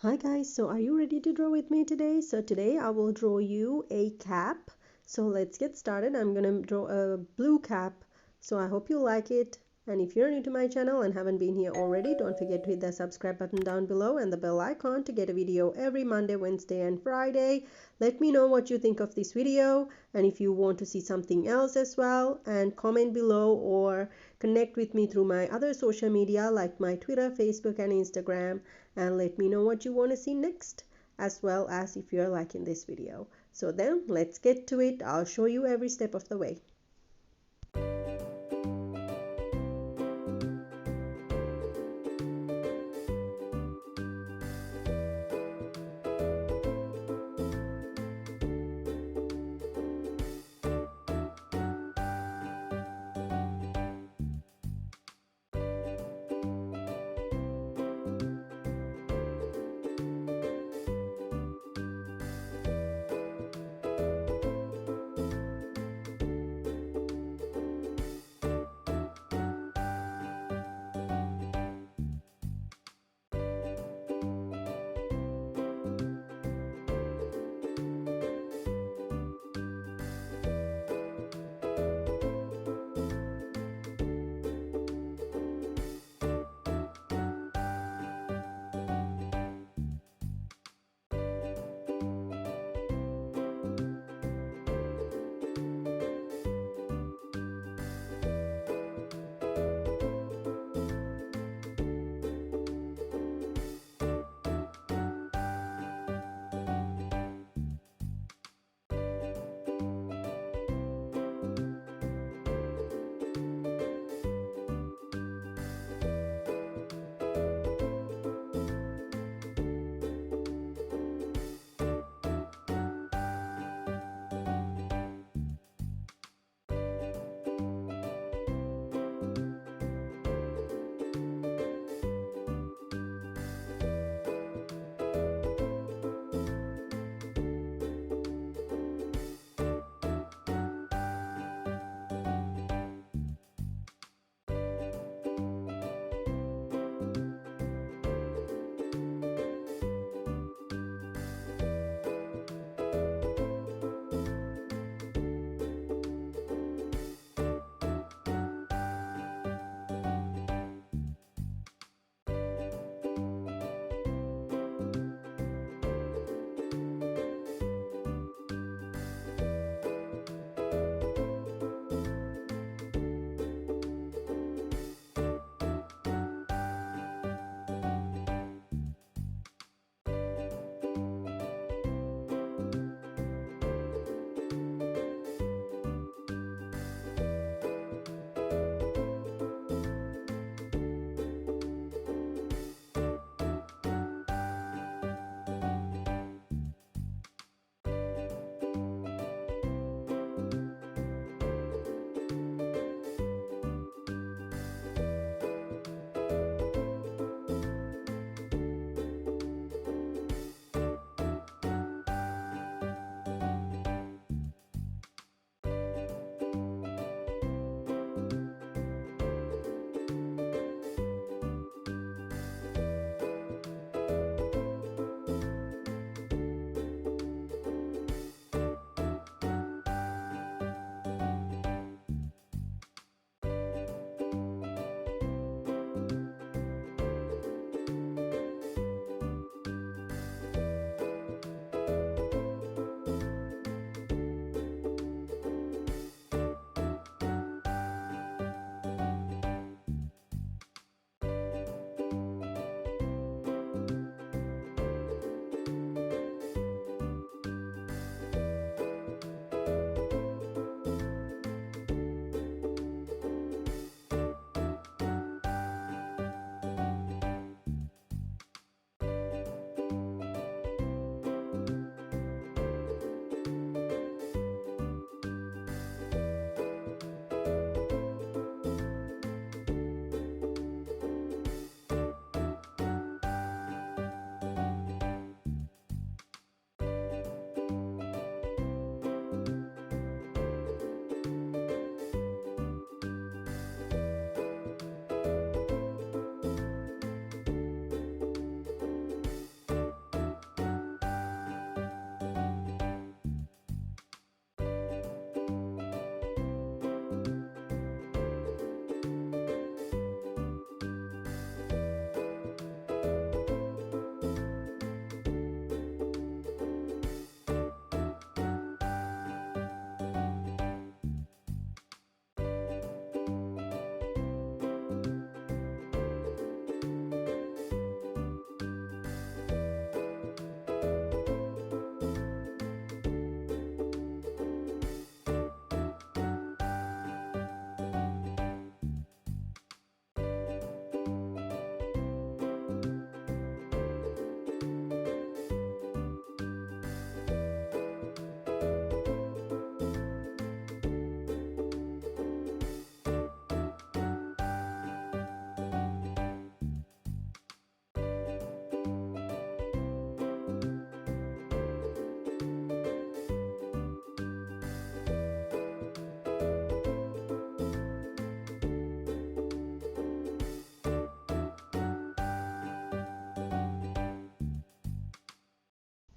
Hi guys, so are you ready to draw with me today? So today I will draw you a cap. So let's get started. I'm gonna draw a blue cap. So I hope you like it. And if you're new to my channel and haven't been here already, don't forget to hit the subscribe button down below and the bell icon to get a video every Monday, Wednesday and Friday. Let me know what you think of this video and if you want to see something else as well, and comment below or connect with me through my other social media like my Twitter, Facebook and Instagram, and let me know what you want to see next, as well as if you're liking this video. So then let's get to it. I'll show you every step of the way.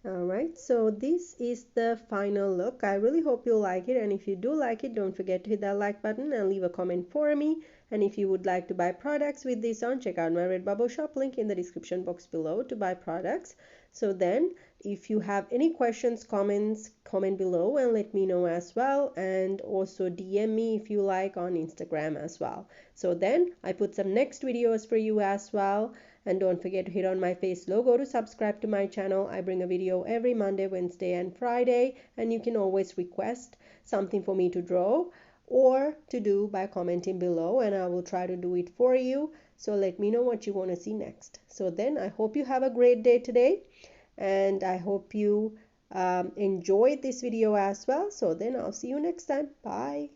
Alright, so this is the final look. I really hope you like it, and if you do like it, don't forget to hit that like button and leave a comment for me. And if you would like to buy products with this on, check out my Redbubble shop link in the description box below to buy products. So then, if you have any questions, comments, comment below and let me know as well, and also DM me if you like on Instagram as well. So then I put some next videos for you as well. And don't forget to hit on my face logo to subscribe to my channel. I bring a video every Monday, Wednesday, and Friday, and you can always request something for me to draw or to do by commenting below, and I will try to do it for you. So let me know what you want to see next. So then I hope you have a great day today, and I hope you enjoyed this video as well. So then I'll see you next time. Bye.